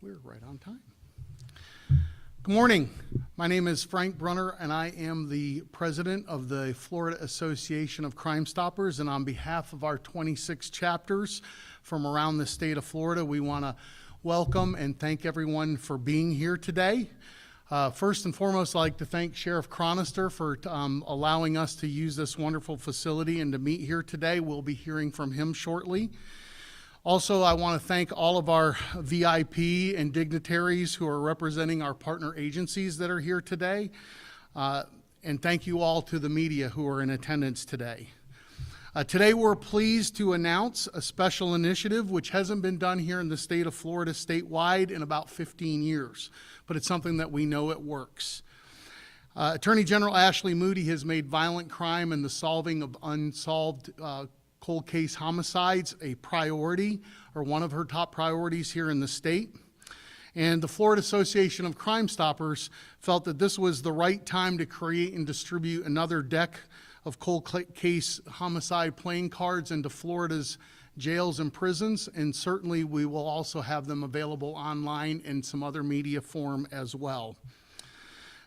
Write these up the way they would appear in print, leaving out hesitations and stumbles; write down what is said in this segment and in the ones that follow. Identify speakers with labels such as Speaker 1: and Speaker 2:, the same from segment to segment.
Speaker 1: we're right on time. Good morning. My name is Frank Brunner, and I am the president of the Florida Association of Crime Stoppers. And on behalf of our 26 chapters from around the state of Florida, we want to welcome and thank everyone for being here today. First and foremost, I'd like to thank Sheriff Chronister for allowing us to use this wonderful facility and to meet here today. We'll be hearing from him shortly. Also, I want to thank all of our VIP and dignitaries who are representing our partner agencies that are here today. And thank you all to the media who are in attendance today. Today, we're pleased to announce a special initiative which hasn't been done here in the state of Florida statewide in about 15 years, but it's something that we know it works. Attorney General Ashley Moody has made violent crime and the solving of unsolved cold case homicides a priority, or one of her top priorities here in the state. And the Florida Association of Crime Stoppers felt that this was the right time to create and distribute another deck of cold case homicide playing cards into Florida's jails and prisons, and certainly we will also have them available online in some other media form as well.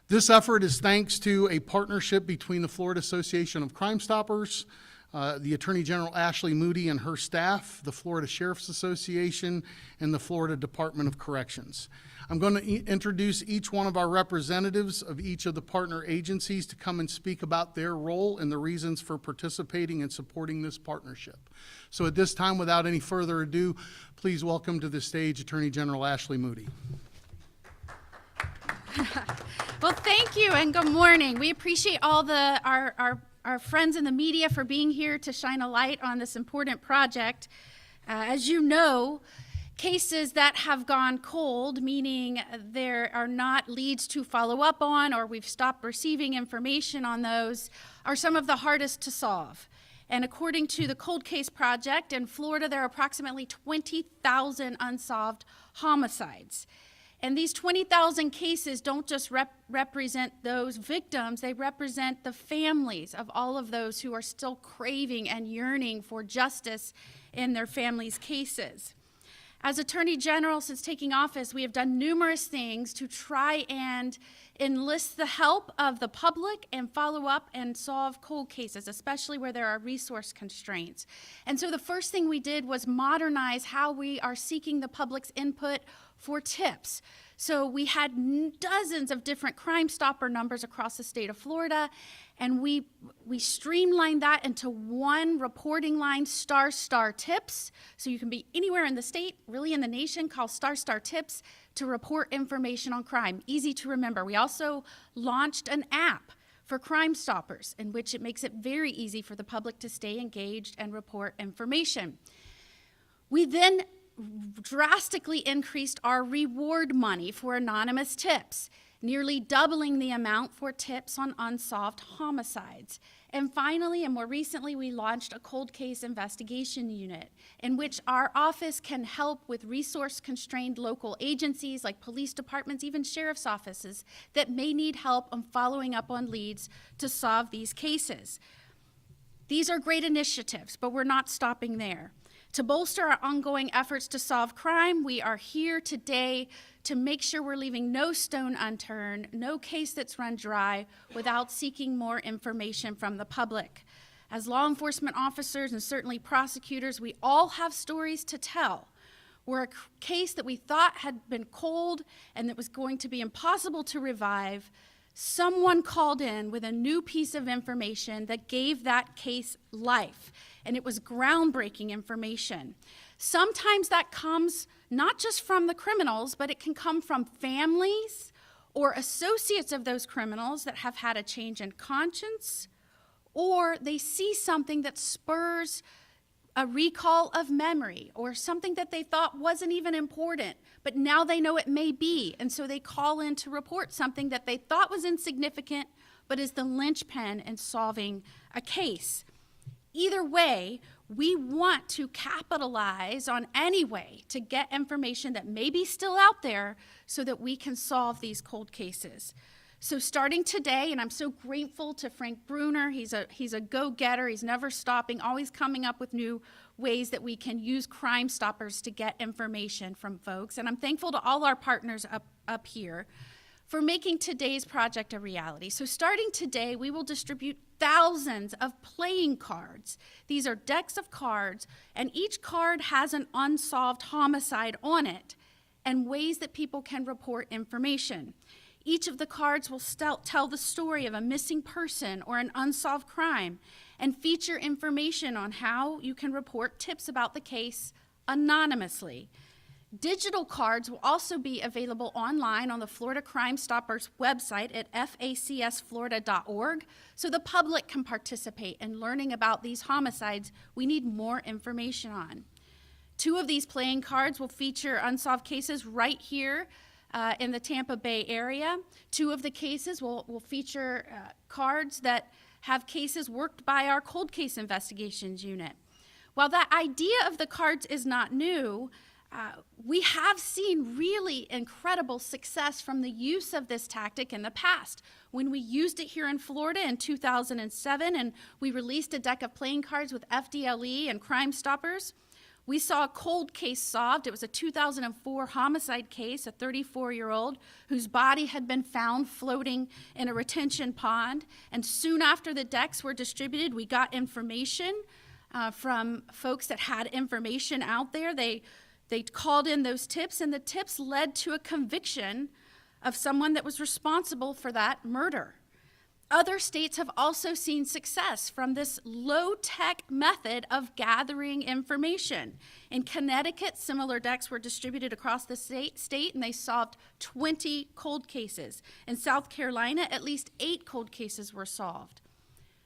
Speaker 1: This effort is thanks to a partnership between the Florida Association of Crime Stoppers, the Attorney General Ashley Moody and her staff, the Florida Sheriff's Association, and the Florida Department of Corrections. I'm going to introduce each one of our representatives of each of the partner agencies to come and speak about their role and the reasons for participating and supporting this partnership. So at this time, without any further ado, please welcome to the stage Attorney General Ashley Moody.
Speaker 2: Well, thank you and good morning. We appreciate all our friends in the media for being here to shine a light on this important project. As you know, cases that have gone cold, meaning there are not leads to follow up on or we've stopped receiving information on those, are some of the hardest to solve. And according to the Cold Case Project, in Florida there are approximately 20,000 unsolved homicides. And these 20,000 cases don't just represent those victims, they represent the families of all of those who are still craving and yearning for justice in their families' cases. As Attorney General, since taking office, we have done numerous things to try and enlist the help of the public and follow up and solve cold cases, especially where there are resource constraints. And so the first thing we did was modernize how we are seeking the public's input for tips. So we had dozens of different Crime Stopper numbers across the state of Florida, and we streamlined that into one reporting line, Star Tips. So you can be anywhere in the state, really in the nation, call Star Tips to report information on crime. Easy to remember. We also launched an app for Crime Stoppers, in which it makes it very easy for the public to stay engaged and report information. We then drastically increased our reward money for anonymous tips, nearly doubling the amount for tips on unsolved homicides. And finally, and more recently, we launched a cold case investigation unit in which our office can help with resource-constrained local agencies like police departments, even sheriff's offices that may need help on following up on leads to solve these cases. These are great initiatives, but we're not stopping there. To bolster our ongoing efforts to solve crime, we are here today to make sure we're leaving no stone unturned, no case that's run dry without seeking more information from the public. As law enforcement officers and certainly prosecutors, we all have stories to tell. Where a case that we thought had been cold and that was going to be impossible to revive, someone called in with a new piece of information that gave that case life. And it was groundbreaking information. Sometimes that comes not just from the criminals, but it can come from families or associates of those criminals that have had a change in conscience, or they see something that spurs a recall of memory or something that they thought wasn't even important, but now they know it may be, and so they call in to report something that they thought was insignificant, but is the linchpin in solving a case. Either way, we want to capitalize on any way to get information that may be still out there so that we can solve these cold cases. So starting today, and I'm so grateful to Frank Bruner, he's a go-getter, he's never stopping, always coming up with new ways that we can use Crime Stoppers to get information from folks. And I'm thankful to all our partners up here for making today's project a reality. So starting today, we will distribute thousands of playing cards. These are decks of cards, and each card has an unsolved homicide on it and ways that people can report information. Each of the cards will tell the story of a missing person or an unsolved crime and feature information on how you can report tips about the case anonymously. Digital cards will also be available online on the Florida Crime Stoppers website at facsflorida.org, so the public can participate in learning about these homicides we need more information on. 2 of these playing cards will feature unsolved cases right here in the Tampa Bay area. 2 of the cases will feature cards that have cases worked by our cold case investigations unit. While that idea of the cards is not new, we have seen really incredible success from the use of this tactic in the past. When we used it here in Florida in 2007 and we released a deck of playing cards with FDLE and Crime Stoppers, we saw a cold case solved. It was a 2004 homicide case, a 34-year-old whose body had been found floating in a retention pond. And soon after the decks were distributed, we got information from folks that had information out there. They called in those tips, and the tips led to a conviction of someone that was responsible for that murder. Other states have also seen success from this low-tech method of gathering information. In Connecticut, similar decks were distributed across the state, and they solved 20 cold cases. In South Carolina, at least 8 cold cases were solved.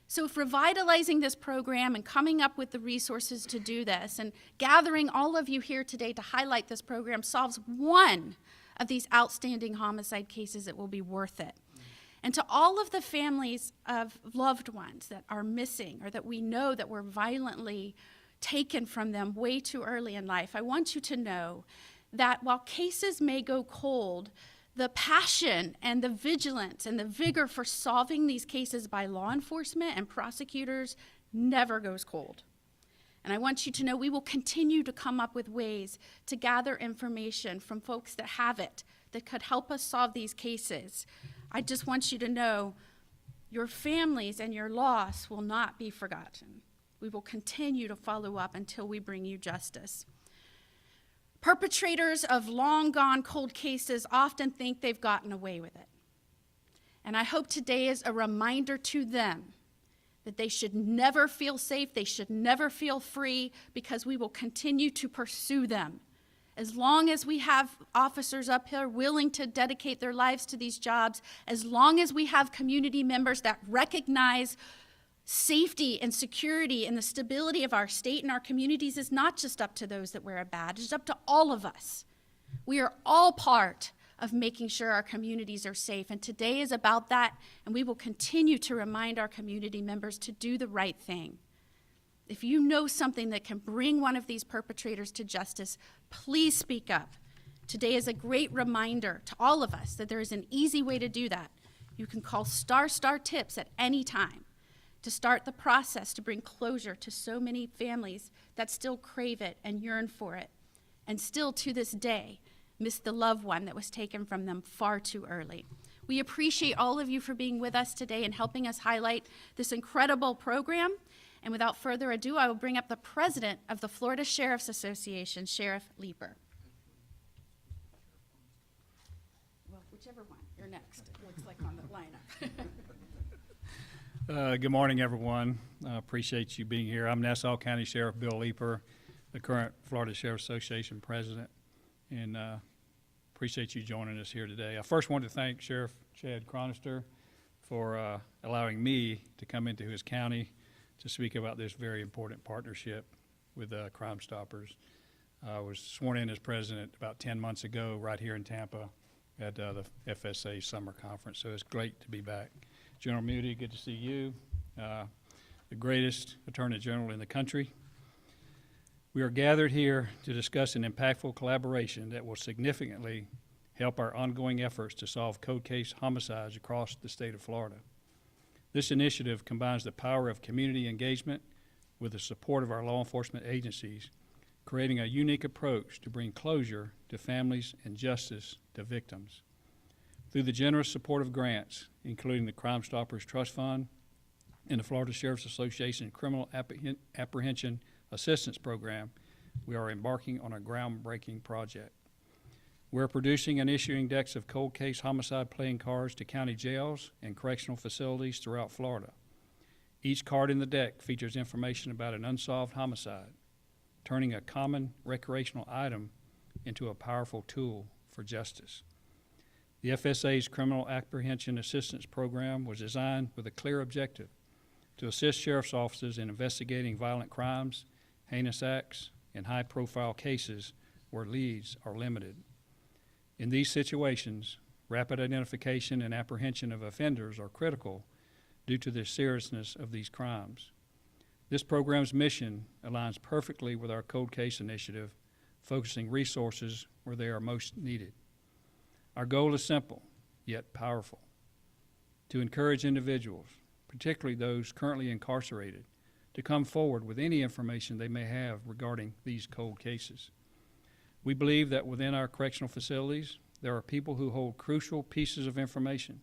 Speaker 2: So if revitalizing this program and coming up with the resources to do this and gathering all of you here today to highlight this program solves one of these outstanding homicide cases, it will be worth it. And to all of the families of loved ones that are missing or that we know that were violently taken from them way too early in life, I want you to know that while cases may go cold, the passion and the vigilance and the vigor for solving these cases by law enforcement and prosecutors never goes cold. And I want you to know we will continue to come up with ways to gather information from folks that have it, that could help us solve these cases. I just want you to know your families and your loss will not be forgotten. We will continue to follow up until we bring you justice. Perpetrators of long-gone cold cases often think they've gotten away with it. And I hope today is a reminder to them that they should never feel safe, they should never feel free, because we will continue to pursue them. As long as we have officers up here willing to dedicate their lives to these jobs, as long as we have community members that recognize safety and security and the stability of our state and our communities is not just up to those that wear a badge, it's up to all of us. We are all part of making sure our communities are safe, and today is about that, and we will continue to remind our community members to do the right thing. If you know something that can bring one of these perpetrators to justice, please speak up. Today is a great reminder to all of us that there is an easy way to do that. You can call ** tips at any time to start the process to bring closure to so many families that still crave it and yearn for it, and still to this day miss the loved one that was taken from them far too early. We appreciate all of you for being with us today and helping us highlight this incredible program. And without further ado, I will bring up the president of the Florida Sheriff's Association, Sheriff Leeper. Well, whichever one. You're next. It looks like on the lineup.
Speaker 3: Good morning, everyone. Appreciate you being here. I'm Nassau County Sheriff Bill Leeper, the current Florida Sheriff's Association president, and appreciate you joining us here today. I first want to thank Sheriff Chad Chronister for allowing me to come into his county to speak about this very important partnership with Crime Stoppers. I was sworn in as president about 10 months ago right here in Tampa at the FSA summer conference, so it's great to be back. General Moody, good to see you, the greatest Attorney General in the country. We are gathered here to discuss an impactful collaboration that will significantly help our ongoing efforts to solve cold case homicides across the state of Florida. This initiative combines the power of community engagement with the support of our law enforcement agencies, creating a unique approach to bring closure to families and justice to victims. Through the generous support of grants, including the Crime Stoppers Trust Fund and the Florida Sheriff's Association Criminal Apprehension Assistance Program, we are embarking on a groundbreaking project. We're producing and issuing decks of cold case homicide playing cards to county jails and correctional facilities throughout Florida. Each card in the deck features information about an unsolved homicide, turning a common recreational item into a powerful tool for justice. The FSA's Criminal Apprehension Assistance Program was designed with a clear objective to assist sheriff's offices in investigating violent crimes, heinous acts, and high-profile cases where leads are limited. In these situations, rapid identification and apprehension of offenders are critical due to the seriousness of these crimes. This program's mission aligns perfectly with our Cold Case initiative, focusing resources where they are most needed. Our goal is simple, yet powerful: to encourage individuals, particularly those currently incarcerated, to come forward with any information they may have regarding these cold cases. We believe that within our correctional facilities, there are people who hold crucial pieces of information.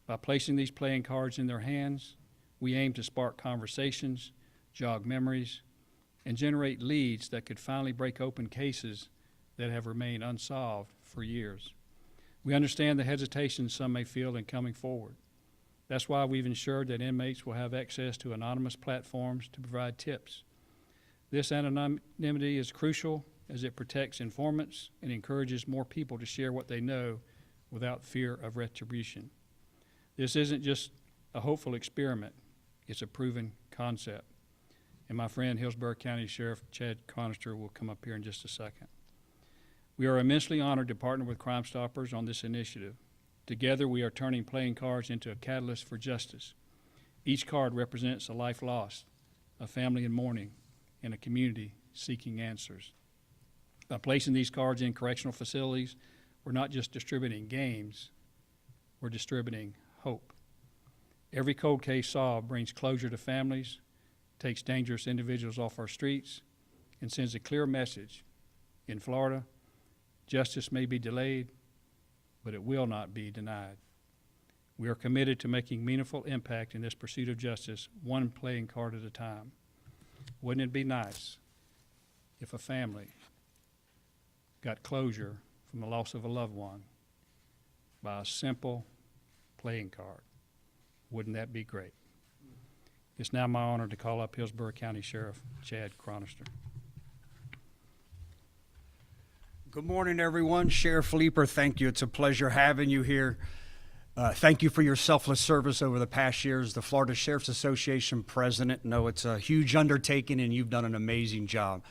Speaker 3: By placing these playing cards in their hands, we aim to spark conversations, jog memories, and generate leads that could finally break open cases that have remained unsolved for years. We understand the hesitation some may feel in coming forward. That's why we've ensured that inmates will have access to anonymous platforms to provide tips. This anonymity is crucial as it protects informants and encourages more people to share what they know without fear of retribution. This isn't just a hopeful experiment, it's a proven concept. And my friend Hillsborough County Sheriff Chad Chronister will come up here in just a second. We are immensely honored to partner with Crime Stoppers on this initiative. Together, we are turning playing cards into a catalyst for justice. Each card represents a life lost, a family in mourning, and a community seeking answers. By placing these cards in correctional facilities, we're not just distributing games, we're distributing hope. Every cold case solved brings closure to families, takes dangerous individuals off our streets, and sends a clear message. In Florida, justice may be delayed, but it will not be denied. We are committed to making meaningful impact in this pursuit of justice, one playing card at a time. Wouldn't it be nice if a family got closure from the loss of a loved one by a simple playing card? Wouldn't that be great? It's now my honor to call up Hillsborough County Sheriff Chad Chronister.
Speaker 4: Good morning, everyone. Sheriff Leeper, thank you. It's a pleasure having you here. Thank you for your selfless service over the past years. The Florida Sheriff's Association president. No, it's a huge undertaking, and you've done an amazing job.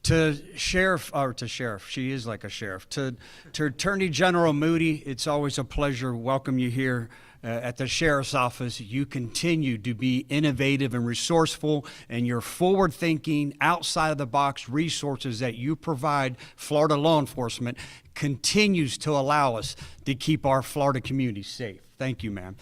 Speaker 4: To she is like a sheriff. To Attorney General Moody, it's always a pleasure to welcome you here at the Sheriff's Office. You continue to be innovative and resourceful, and your forward-thinking, outside-of-the-box resources that you provide Florida law enforcement continues to allow us to keep our Florida community safe. Thank you, ma'am.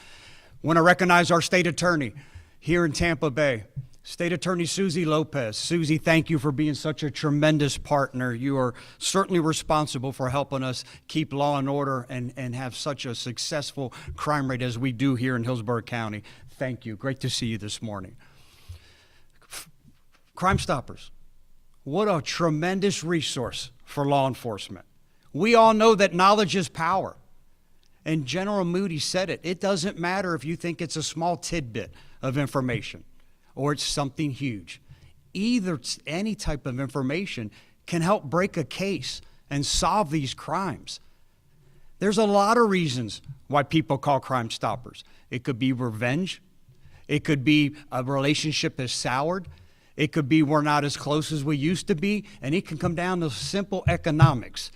Speaker 4: Want to recognize our state attorney here in Tampa Bay. State Attorney Susie Lopez. Susie, thank you for being such a tremendous partner. You are certainly responsible for helping us keep law and order and have such a successful crime rate as we do here in Hillsborough County. Thank you. Great to see you this morning. Crime Stoppers. What a tremendous resource for law enforcement. We all know that knowledge is power. And General Moody said it. It doesn't matter if you think it's a small tidbit of information or it's something huge. Either any type of information can help break a case and solve these crimes. There's a lot of reasons why people call Crime Stoppers. It could be revenge. It could be a relationship is soured. It could be we're not as close as we used to be. And it can come down to simple economics.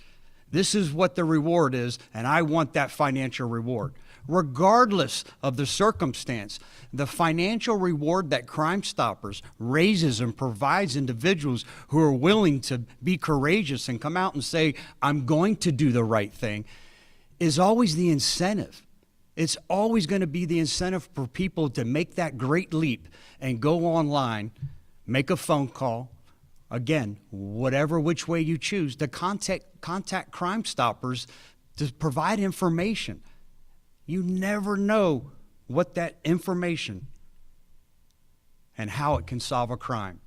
Speaker 4: This is what the reward is, and I want that financial reward. regardless of the circumstance. The financial reward that Crime Stoppers raises and provides individuals who are willing to be courageous and come out and say, I'm going to do the right thing, is always the incentive. It's always going to be the incentive for people to make that great leap and go online, make a phone call, again, whatever which way you choose, to contact Crime Stoppers to provide information. You never know what that information and how it can solve a crime.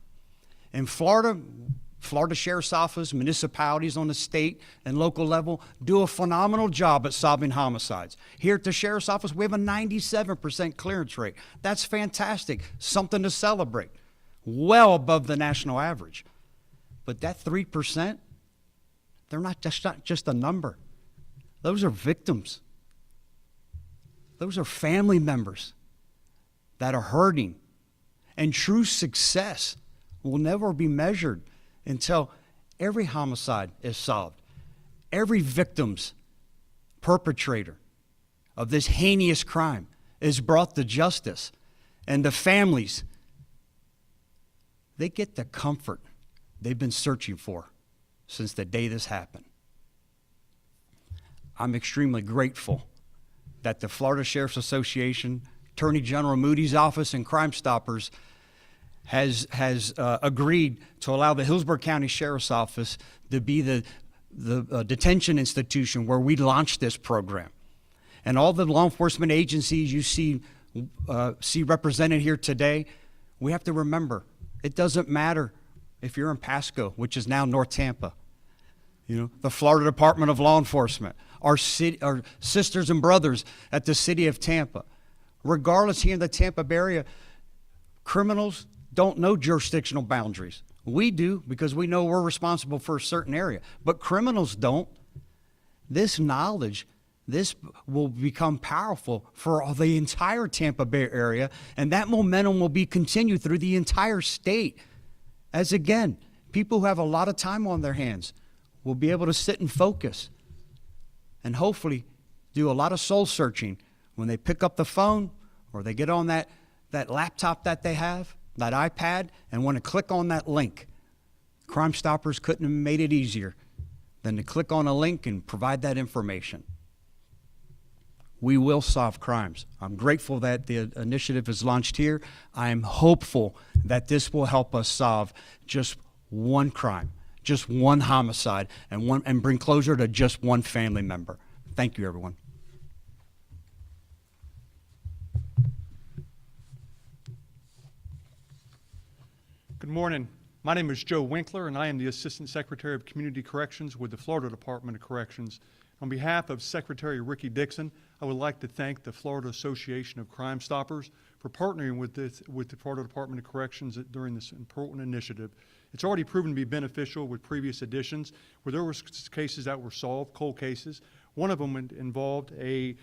Speaker 4: In Florida Sheriff's Office, municipalities on the state and local level do a phenomenal job at solving homicides. Here at the Sheriff's Office, we have a 97% clearance rate. That's fantastic, something to celebrate, well above the national average. But that 3%, they're not just a number. Those are victims. Those are family members that are hurting. And true success will never be measured until every homicide is solved. Every victim's perpetrator of this heinous crime is brought to justice. And the families, they get the comfort they've been searching for since the day this happened. I'm extremely grateful that the Florida Sheriff's Association, Attorney General Moody's office, and Crime Stoppers has agreed to allow the Hillsborough County Sheriff's Office to be the detention institution where we launched this program. And all the law enforcement agencies you see represented here today, we have to remember, it doesn't matter if you're in Pasco, which is now North Tampa, the Florida Department of Law Enforcement, our sisters and brothers at the city of Tampa. Regardless, here in the Tampa Bay area, criminals don't know jurisdictional boundaries. We do, because we know we're responsible for a certain area, but criminals don't. This knowledge, this will become powerful for the entire Tampa Bay area, and that momentum will be continued through the entire state. As again, people who have a lot of time on their hands will be able to sit and focus and hopefully do a lot of soul searching when they pick up the phone or they get on that laptop that they have, that iPad, and want to click on that link. Crime Stoppers couldn't have made it easier than to click on a link and provide that information. We will solve crimes. I'm grateful that the initiative is launched here. I am hopeful that this will help us solve just one crime, just one homicide, and bring closure to just one family member. Thank you, everyone.
Speaker 5: Good morning. My name is Joe Winkler, and I am the Assistant Secretary of Community Corrections with the Florida Department of Corrections. On behalf of Secretary Ricky Dixon, I would like to thank the Florida Association of Crime Stoppers for partnering with the Florida Department of Corrections during this important initiative. It's already proven to be beneficial with previous editions where there were cases that were solved, cold cases. One of them involved a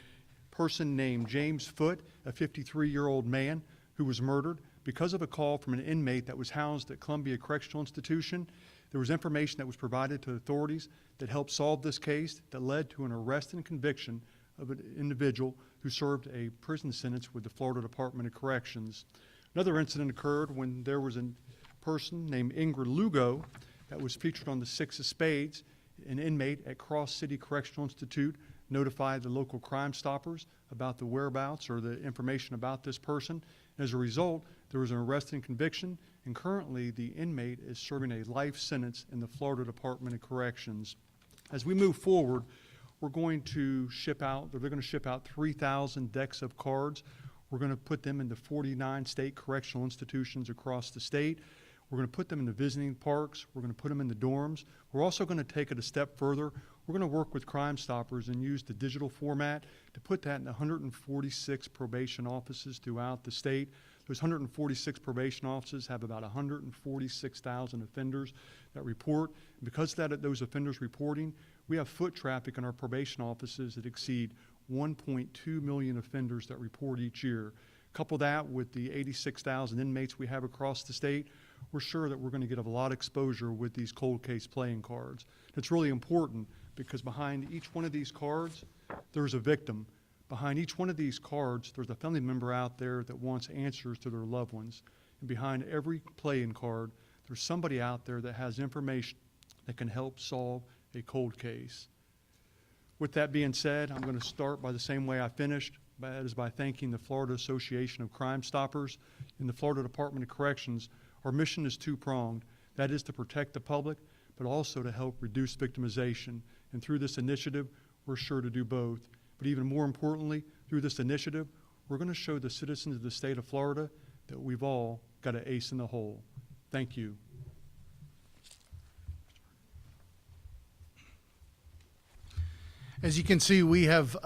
Speaker 5: person named James Foote, a 53-year-old man who was murdered because of a call from an inmate that was housed at Columbia Correctional Institution. There was information that was provided to authorities that helped solve this case that led to an arrest and conviction of an individual who served a prison sentence with the Florida Department of Corrections. Another incident occurred when there was a person named Ingrid Lugo that was featured on the Six of Spades. An inmate at Cross City Correctional Institute notified the local Crime Stoppers about the whereabouts or the information about this person. As a result, there was an arrest and conviction, and currently the inmate is serving a life sentence in the Florida Department of Corrections. As we move forward, they're going to ship out 3,000 decks of cards. We're going to put them into 49 state correctional institutions across the state. We're going to put them in the visiting parks. We're going to put them in the dorms. We're also going to take it a step further. We're going to work with Crime Stoppers and use the digital format to put that in 146 probation offices throughout the state. Those 146 probation offices have about 146,000 offenders that report. And because of those offenders reporting, we have foot traffic in our probation offices that exceed 1.2 million offenders that report each year. Couple that with the 86,000 inmates we have across the state, we're sure that we're going to get a lot of exposure with these cold case playing cards. It's really important because behind each one of these cards, there's a victim. Behind each one of these cards, there's a family member out there that wants answers to their loved ones. And behind every playing card, there's somebody out there that has information that can help solve a cold case. With that being said, I'm going to start by the same way I finished, that is by thanking the Florida Association of Crime Stoppers and the Florida Department of Corrections. Our mission is two-pronged. That is to protect the public, but also to help reduce victimization. And through this initiative, we're sure to do both. But even more importantly, through this initiative, we're going to show the citizens of the state of Florida that we've all got an ace in the hole. Thank you.
Speaker 1: As you can see, we have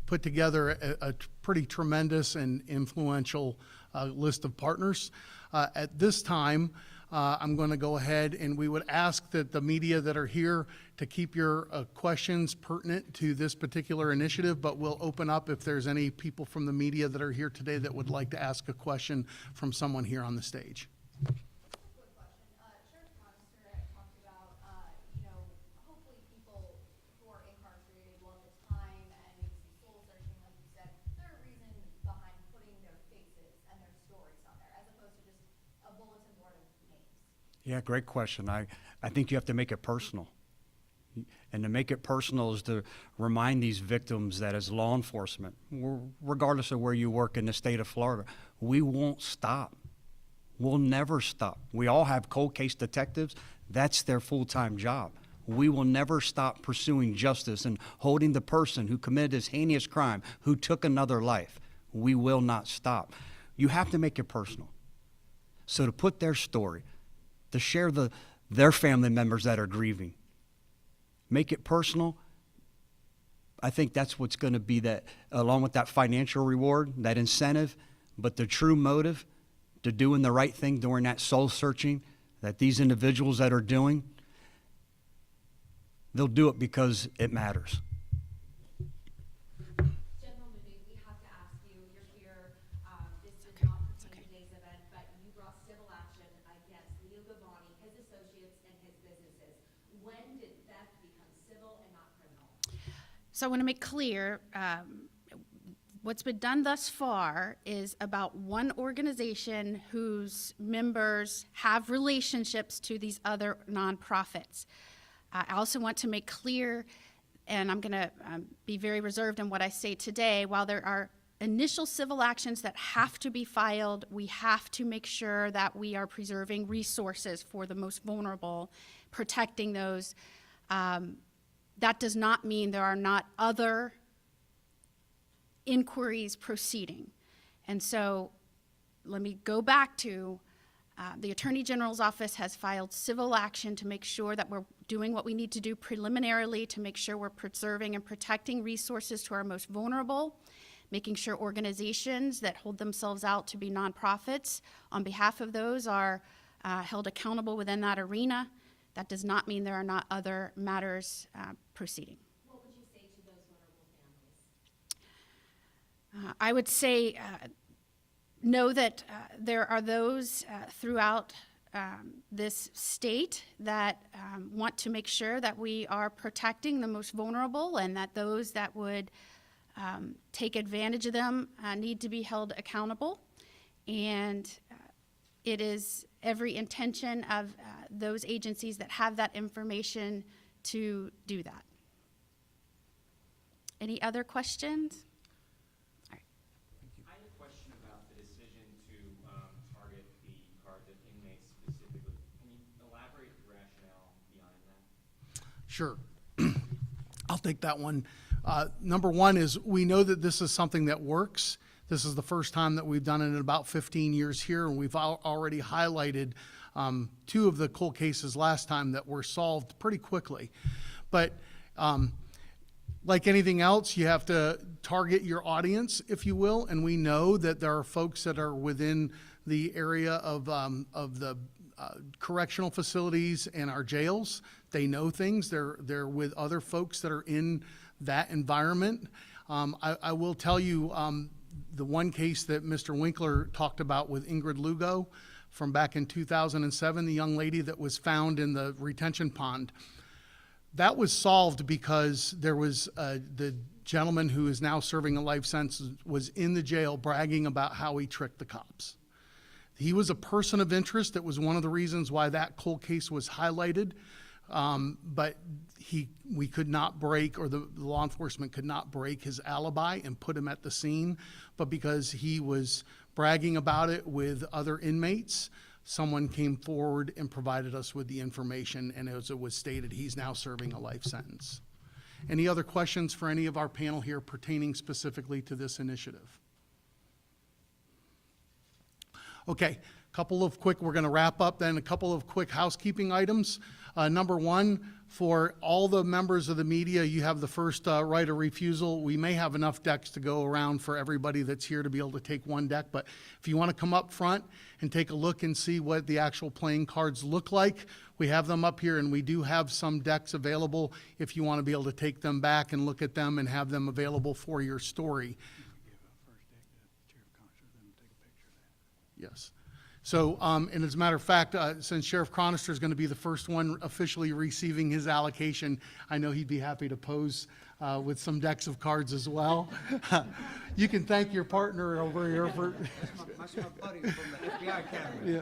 Speaker 1: put together a pretty tremendous and influential list of partners. At this time, I'm going to go ahead and we would ask that the media that are here to keep your questions pertinent to this particular initiative, but we'll open up if there's any people from the media that are here today that would like to ask a question from someone here on the stage.
Speaker 6: Quick question. Chad Chronister talked about, hopefully people who are incarcerated will have the time and maybe some soul searching, like you said. There are reasons behind putting their faces and their stories on there, as opposed to just a bulletin board of names.
Speaker 4: Yeah, great question. I think you have to make it personal. And to make it personal is to remind these victims that as law enforcement, regardless of where you work in the state of Florida, we won't stop. We'll never stop. We all have cold case detectives. That's their full-time job. We will never stop pursuing justice and holding the person who committed this heinous crime, who took another life. We will not stop. You have to make it personal. So to put their story, to share their family members that are grieving, make it personal. I think that's what's going to be that, along with that financial reward, that incentive, but the true motive to doing the right thing during that soul searching that these individuals that are doing, they'll do it because it matters.
Speaker 6: General Moody, we have to ask you, you're here, this did not pertain to today's event, but you brought civil action against Leo Gavani, his associates, and his businesses. When did theft become civil and not criminal?
Speaker 2: So I want to make clear, what's been done thus far is about one organization whose members have relationships to these other nonprofits. I also want to make clear, and I'm going to be very reserved in what I say today, while there are initial civil actions that have to be filed, we have to make sure that we are preserving resources for the most vulnerable, protecting those. That does not mean there are not other inquiries proceeding. And so let me go back to the Attorney General's office has filed civil action to make sure that we're doing what we need to do preliminarily to make sure we're preserving and protecting resources to our most vulnerable, making sure organizations that hold themselves out to be nonprofits on behalf of those are held accountable within that arena. That does not mean there are not other matters proceeding.
Speaker 6: What would you say to those vulnerable families?
Speaker 2: I would say know that there are those throughout this state that want to make sure that we are protecting the most vulnerable and that those that would take advantage of them need to be held accountable. And it is every intention of those agencies that have that information to do that. Any other questions?
Speaker 7: I have a question about the decision to target the cards of inmates specifically. Can you elaborate the rationale behind that?
Speaker 1: Sure. I'll take that one. Number one is we know that this is something that works. This is the first time that we've done it in about 15 years here, and we've already highlighted two of the cold cases last time that were solved pretty quickly. But like anything else, you have to target your audience, if you will, and we know that there are folks that are within the area of the correctional facilities and our jails. They know things. They're with other folks that are in that environment. I will tell you the one case that Mr. Winkler talked about with Ingrid Lugo from back in 2007, the young lady that was found in the retention pond. That was solved because there was the gentleman who is now serving a life sentence was in the jail bragging about how he tricked the cops. He was a person of interest. That was one of the reasons why that cold case was highlighted. But we could not break, or the law enforcement could not break his alibi and put him at the scene. But because he was bragging about it with other inmates, someone came forward and provided us with the information, and as it was stated, he's now serving a life sentence. Any other questions for any of our panel here pertaining specifically to this initiative? Okay, we're going to wrap up then, a couple of quick housekeeping items. Number one, for all the members of the media, you have the first right of refusal. We may have enough decks to go around for everybody that's here to be able to take one deck, but if you want to come up front and take a look and see what the actual playing cards look like, we have them up here, and we do have some decks available if you want to be able to take them back and look at them and have them available for your story. Yes. So, and as a matter of fact, since Sheriff Chronister is going to be the first one officially receiving his allocation, I know he'd be happy to pose with some decks of cards as well. You can thank your partner over here for.
Speaker 4: That's my buddy from the FBI Academy.
Speaker 1: Yeah.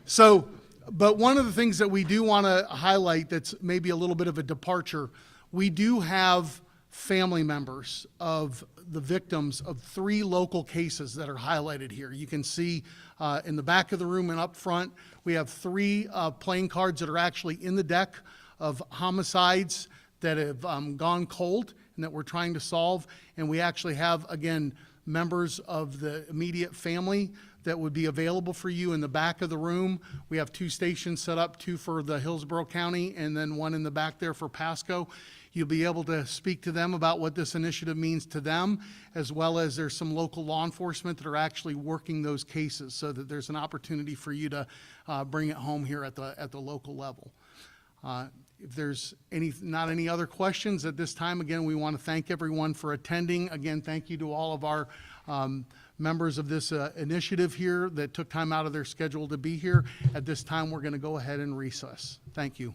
Speaker 1: So, but one of the things that we do want to highlight that's maybe a little bit of a departure, we do have family members of the victims of 3 local cases that are highlighted here. You can see in the back of the room and up front, we have 3 playing cards that are actually in the deck of homicides that have gone cold and that we're trying to solve. And we actually have, again, members of the immediate family that would be available for you in the back of the room. We have 2 stations set up, 2 for the Hillsborough County and then 1 in the back there for Pasco. You'll be able to speak to them about what this initiative means to them, as well as there's some local law enforcement that are actually working those cases, so that there's an opportunity for you to bring it home here at the local level. If there's not any other questions at this time, again, we want to thank everyone for attending. Again, thank you to all of our members of this initiative here that took time out of their schedule to be here. At this time, we're going to go ahead and recess. Thank you.